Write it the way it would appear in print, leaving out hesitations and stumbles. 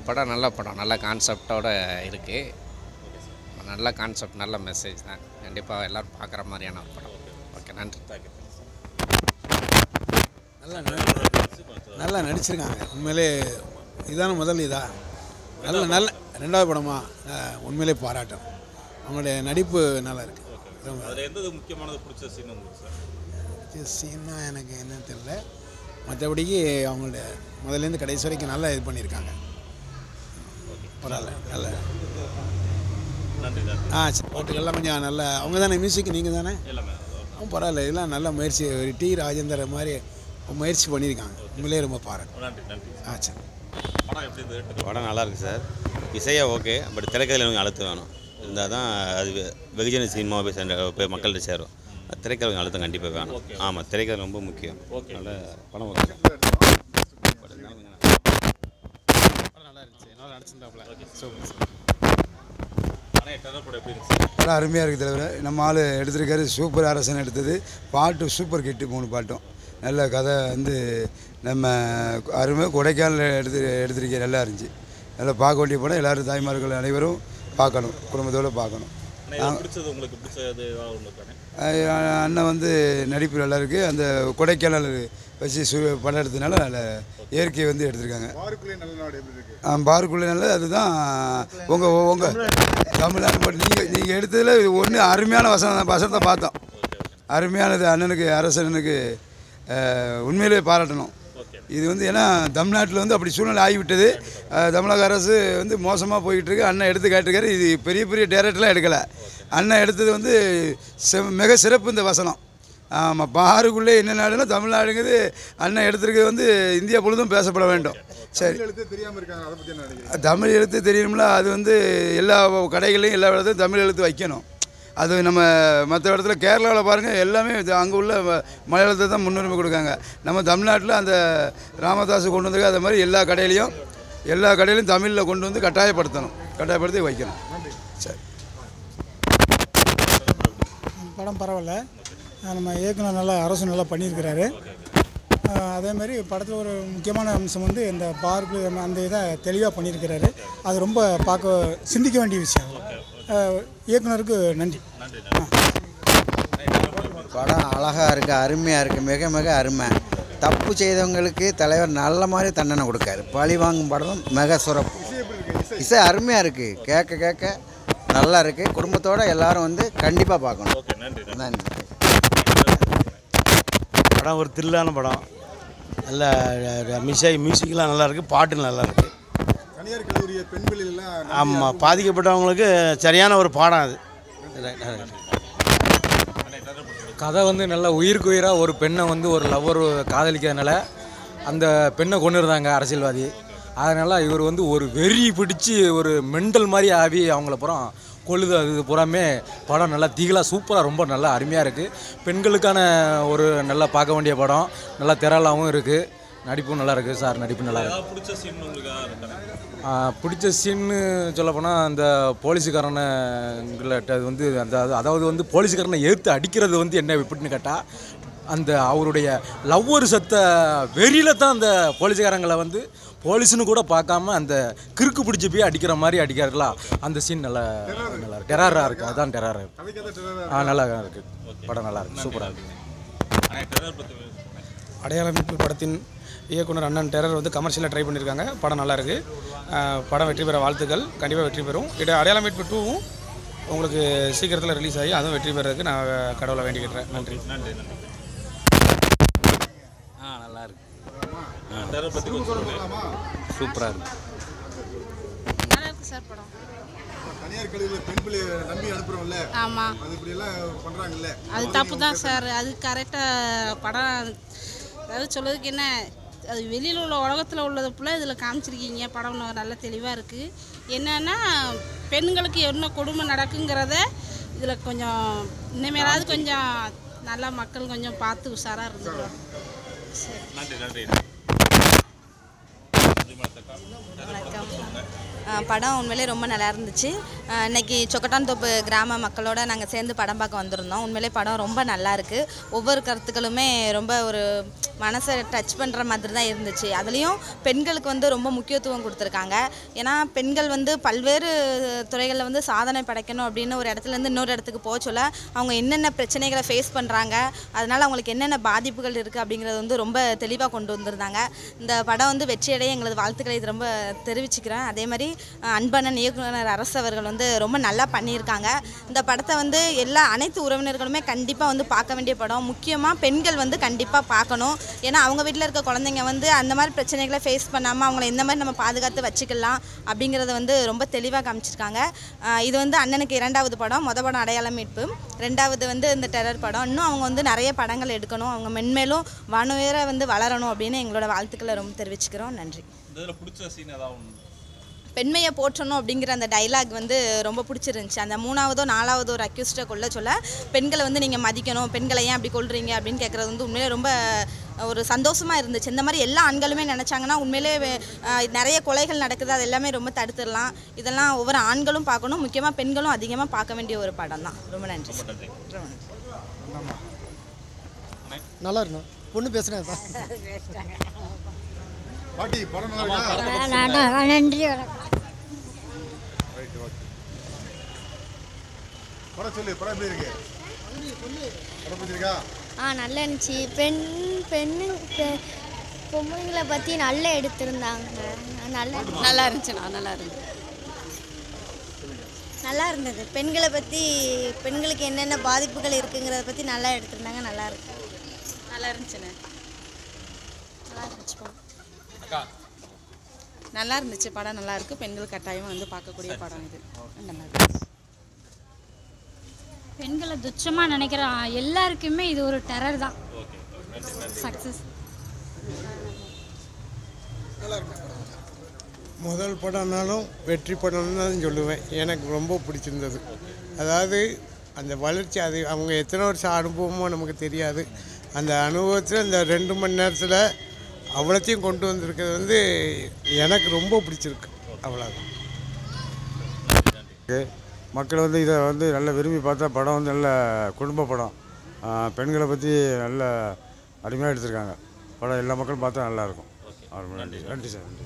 படம் நல்ல படம், நல்ல கான்செப்டோடு இருக்குது. நல்ல கான்செப்ட், நல்ல மெசேஜ் தான். கண்டிப்பாக எல்லோரும் பார்க்குற மாதிரியான ஒரு படம். ஓகே, நன்றி. நல்லா நடிச்சிருக்காங்க. உண்மையிலே இதான முதல் இதா நல்ல ரெண்டாவது படமா உண்மையிலே பாராட்டும். அவங்களுடைய நடிப்பு நல்லா இருக்குது. சீன்னா எனக்கு என்னன்னு தெரியல. மற்றபடிக்கு அவங்களுடைய முதல்லேருந்து கடைசி வரைக்கும் நல்லா இது பண்ணியிருக்காங்க. பரவாயில்ல, நல்ல பாட்டுக்கெல்லாம் கொஞ்சம் நல்ல. அவங்க தானே மியூசிக், நீங்கள் தானே? பரவாயில்ல, இதெல்லாம் நல்ல முயற்சி. ஒரு டி ராஜேந்தர் மாதிரி முயற்சி பண்ணியிருக்காங்க. உண்மையிலே ரொம்ப பாராட்டு. சரி, படம் நல்லா இருக்குது சார். இசையாக ஓகே, பட் திரைக்கதையில் எனக்கு அழுத்தம் வேணும். இருந்தால் தான் அது வெகுஜன சினிமாவை போய் மக்கள்கிட்ட சேரும். திரைக்கதை அழுத்தம் கண்டிப்பாக வேணும். ஆமாம், திரைக்கதை ரொம்ப முக்கியம். நல்ல படம் ஓகே. நல்லா இருந்துச்சு, நல்லா நடிச்சிருந்தாப்புல. படம் அருமையாக இருக்குது தலைவர். நம்ம ஆள் எடுத்திருக்காரு. சூப்பர் அரசன் எடுத்தது. பாட்டு சூப்பர் கிட்டு, 3 பாட்டும் நல்ல கதை. நம்ம அருமை கொடைக்கானல் எடுத்திருக்க நல்லா இருந்துச்சு. நல்லா பார்க்க வேண்டிய படம். எல்லோரும் தாய்மார்கள் அனைவரும் பார்க்கணும், குடும்பத்தோடு பார்க்கணும். அண்ணன் நடிப்பு நல்லா இருக்குது. அந்த கொடைக்கானல் வச்சு படம் எடுத்ததுனால நல்ல இயற்கையை எடுத்திருக்காங்க. பாருக்குள்ளே நல்ல அதுதான் உங்கள் தமிழ்நாடு படம். நீங்கள் எடுத்ததில் ஒன்று அருமையான வசனத்தை பார்த்தோம். அருமையானது. அண்ணனுக்கு, அரசனுக்கு உண்மையிலே பாராட்டணும். இது ஏன்னா தமிழ்நாட்டில் அப்படி சூழ்நிலை ஆகிவிட்டது. தமிழக அரசு மோசமாக போய்கிட்டுருக்கு. அண்ணன் எடுத்து காட்டிருக்காரு. இது பெரிய பெரிய டேரக்டர்லாம் எடுக்கலை. அண்ணன் எடுத்தது மிக சிறப்பு இந்த வசனம். ஆமாம், பாருக்குள்ளே என்ன நாடுன்னா தமிழ்நாடுங்கிறது அண்ணன் எடுத்துருக்கிறது இந்தியா முழுதும் பேசப்பட வேண்டும். சரி, தமிழ் எழுத்து தெரியணும்ல. அது எல்லா கடைகளையும் எல்லா இடத்துலையும் தமிழ் எழுத்து வைக்கணும். அது நம்ம மற்ற இடத்துல கேரளாவில் பாருங்கள், எல்லாமே அங்கே உள்ள மலையாளத்தை தான் முன்னுரிமை கொடுக்காங்க. நம்ம தமிழ்நாட்டில் அந்த ராமதாஸ் கொண்டு வந்திருக்க அது மாதிரி எல்லா கடையிலையும் தமிழில் கொண்டு கட்டாயப்படுத்தி வைக்கணும். சரி, படம் பரவாயில்ல. நம்ம இயக்குனர் நல்லா, அரசு நல்லா பண்ணியிருக்கிறாரு. அதேமாதிரி படத்தில் ஒரு முக்கியமான அம்சம் இந்த பார்க்கு அந்த இதை தெளிவாக பண்ணியிருக்கிறாரு. அது ரொம்ப பார்க்க சிந்திக்க வேண்டிய விஷயம். இயக்குனருக்கு நன்றி. படம் அழகாக இருக்குது, அருமையாக இருக்குது, மிக மிக அருமை. தப்பு செய்தவங்களுக்கு தலைவர் நல்ல மாதிரி தண்டனை கொடுக்காரு. பழி வாங்கும் படம் மிக சிறப்பு. இசை அருமையாக இருக்குது, கேட்க கேட்க நல்லா இருக்குது. குடும்பத்தோடு எல்லோரும் கண்டிப்பாக பார்க்கணும். நன்றி. படம் ஒரு த்ரில்லான படம். நல்ல மியூசிக்லாம் நல்லா இருக்குது, பாட்டு நல்லா இருக்குது. ஆமாம், பாதிக்கப்பட்டவங்களுக்கு சரியான ஒரு பாடம் அது. கதை நல்லா உயிருக்கு உயிராக ஒரு பெண்ணை ஒரு லவ்வர் காதலிக்கிறதுனால அந்த பெண்ணை கொண்டு இருந்தாங்க அரசியல்வாதி. அதனால் இவர் ஒரு வெறி பிடிச்சி ஒரு மெண்டல் மாதிரி ஆகி அவங்கள புறம் கொள்ளுது. அது புறாமே படம் நல்லா தீகலாக சூப்பராக ரொம்ப நல்லா அருமையாக இருக்குது. பெண்களுக்கான ஒரு நல்லா பார்க்க வேண்டிய படம். நல்லா திரளாகவும் இருக்குது. நடிப்பும் நல்லா இருக்குது சார். நடிப்பு நல்லா இருக்குது. பிடிச்ச சீன்னு சொல்லப்போனால் அந்த போலீஸுக்காரன்கிட்ட அதாவது போலீஸுக்காரனை எதிர்த்து அடிக்கிறது என்ன எப்படின்னு கேட்டால், அந்த அவருடைய லவ்வர் சத்த வெறியில் தான் அந்த போலீஸுக்காரங்களை போலீஸுன்னு கூட பார்க்காம அந்த கிறுக்கு பிடிச்சி போய் அடிக்கிற மாதிரி அடிக்கிறார்களா, அந்த சீன் நல்லா டெரராக இருக்குது. அதுதான் டெரர். நல்லா இருக்குது. படம் நல்லா இருக்குது, சூப்பராக இருக்குது. அடையாள மீட்பு படத்தின் இயக்குனர் அண்ணன் டெரர் கமர்ஷியலாக ட்ரை பண்ணியிருக்காங்க. படம் நல்லா இருக்குது. படம் வெற்றி பெற வாழ்த்துக்கள். கண்டிப்பாக வெற்றி பெறும். அடையாள மீட்பு 2வும் உங்களுக்கு சீக்கிரத்தில் ரிலீஸ் ஆகி அதுவும் வெற்றி பெறதுக்கு நான் கடவுளை வேண்டிக்கிட்டேன். நன்றி. நல்லா இருக்கு. சூப்பராக இருக்கு. நல்லா இருக்கு சார் படம். ஆமாம், அது தப்பு தான் சார். அது கரெக்டாக படம் அதாவது சொல்லுறதுக்கு என்ன, அது வெளியில் உள்ள உலகத்தில் உள்ளது ஃபுல்லாக இதில் காமிச்சிருக்கீங்க. படம் நல்ல தெளிவாக இருக்குது. என்னென்னா பெண்களுக்கு என்ன கொடுமை நடக்குங்கிறத இதில் கொஞ்சம் இனிமேலாவது கொஞ்சம் நல்லா மக்கள் கொஞ்சம் பார்த்து உஷாராக இருந்துருவாங்க. படம் உண்மையிலே ரொம்ப நல்லா இருந்துச்சு. இன்னைக்கு சொக்கட்டான்தோப்பு கிராம மக்களோட நாங்கள் சேர்ந்து படம் பார்க்க வந்திருந்தோம். உண்மையிலே படம் ரொம்ப நல்லா இருக்குது. ஒவ்வொரு கருத்துக்களுமே ரொம்ப ஒரு மனசை டச் பண்ணுற மாதிரி தான் இருந்துச்சு. அதுலேயும் பெண்களுக்கு வந்து ரொம்ப முக்கியத்துவம் கொடுத்துருக்காங்க. ஏன்னா பெண்கள் வந்து பல்வேறு துறைகளில் வந்து சாதனை படைக்கணும் அப்படின்னு ஒரு இடத்துலேருந்து இன்னொரு இடத்துக்கு போக சொல்ல அவங்க என்னென்ன பிரச்சனைகளை ஃபேஸ் பண்ணுறாங்க, அதனால் அவங்களுக்கு என்னென்ன பாதிப்புகள் இருக்குது அப்படிங்கிறது வந்து ரொம்ப தெளிவாக கொண்டு வந்திருந்தாங்க. இந்த படம் வந்து வெற்றியடைய எங்களது வாழ்த்துக்களை இது ரொம்ப தெரிவிச்சுக்கிறேன். அதே மாதிரி அன்பண்ணன் இயக்குனர் அரசு அவர்கள் வந்து ரொம்ப நல்லா பண்ணியிருக்காங்க. இந்த படத்தை வந்து அனைத்து உறவினர்களுமே கண்டிப்பாக வந்து பார்க்க வேண்டிய படம். முக்கியமாக பெண்கள் வந்து கண்டிப்பாக பார்க்கணும். ஏன்னா அவங்க வீட்டில் இருக்க குழந்தைங்க வந்து அந்த மாதிரி பிரச்சனைகளை ஃபேஸ் பண்ணாமல் அவங்கள எந்த மாதிரி நம்ம பாதுகாத்து வச்சுக்கலாம் அப்படிங்கிறத வந்து ரொம்ப தெளிவாக காமிச்சிருக்காங்க. இது வந்து அண்ணனுக்கு 2வது படம். மொதல் படம் அடையாள மீட்பு, 2வது வந்து இந்த டெரர் படம். இன்னும் அவங்க வந்து நிறைய படங்கள் எடுக்கணும், அவங்க மென்மேலும் வானுயர வந்து வளரணும் அப்படின்னு எங்களோட வாழ்த்துக்களை ரொம்ப தெரிவிச்சுக்கிறோம். நன்றி. பெண்மையை போற்றணும் அப்படிங்கிற அந்த டைலாக் வந்து ரொம்ப பிடிச்சிருந்துச்சி. அந்த 3வதோ 4வதோ ஒரு அக்யூஸ்டை கொல்ல சொல்ல பெண்களை வந்து நீங்கள் மதிக்கணும், பெண்களை ஏன் அப்படி கொள்றீங்க அப்படின்னு கேட்குறது வந்து உண்மையிலே ரொம்ப ஒரு சந்தோஷமாக இருந்துச்சு. இந்த மாதிரி எல்லா ஆண்களுமே நினச்சாங்கன்னா உண்மையிலே நிறைய கொலைகள் நடக்குது, அது எல்லாமே ரொம்ப தடுத்துடலாம். இதெல்லாம் ஒவ்வொரு ஆண்களும் பார்க்கணும், முக்கியமாக பெண்களும் அதிகமாக பார்க்க வேண்டிய ஒரு படம் தான். ரொம்ப நன்றி. நல்லா இருக்கும். பொண்ணு பேசுகிறேன் பாட்டி படம் நல்லா நன்றி வணக்கம். படம் சொல்லு, படம் எப்படி இருக்கு? படம் பிடிச்சிருக்கா? நல்லா இருந்துச்சு. பொம்பளைங்களை பற்றி நல்லா எடுத்திருந்தாங்க. நல்லா இருந்துச்சுண்ணா, நல்லா இருந்தது. பெண்களை பற்றி, பெண்களுக்கு என்னென்ன பாதிப்புகள் இருக்குங்கிறத பற்றி நல்லா எடுத்திருந்தாங்க. நல்லா இருந்துச்சுண்ணே. நல்லா இருந்துச்சு. படம் நல்லா இருக்குது. பெண்கள் கட்டாயமாக வந்து பார்க்கக்கூடிய படம் இது. நல்லா இருந்துச்சு. பெண்களை துச்சமாக நினைக்கிற எல்லாருக்குமே இது ஒரு டெரர் தான். சக்ஸஸ். முதல் படம்னாலும் வெற்றி படம்னு தான் சொல்லுவேன். எனக்கு ரொம்ப பிடிச்சிருந்தது. அதாவது அந்த வளர்ச்சி, அது அவங்க எத்தனை வருஷம் அனுபவமோ நமக்கு தெரியாது. அந்த அனுபவத்தில் இந்த 2 மணி நேரத்தில் அவ்வளோத்தையும் கொண்டு வந்திருக்கிறது வந்து எனக்கு ரொம்ப பிடிச்சிருக்கு. அவ்வளோதான். மக்கள் வந்து இதை வந்து நல்லா விரும்பி பார்த்தா படம் வந்து நல்ல குடும்ப படம். பெண்களை பற்றி நல்ல அருமையாக எடுத்திருக்காங்க. படம் எல்லா மக்களும் பார்த்தா நல்லாயிருக்கும். நன்றி சார். நன்றி.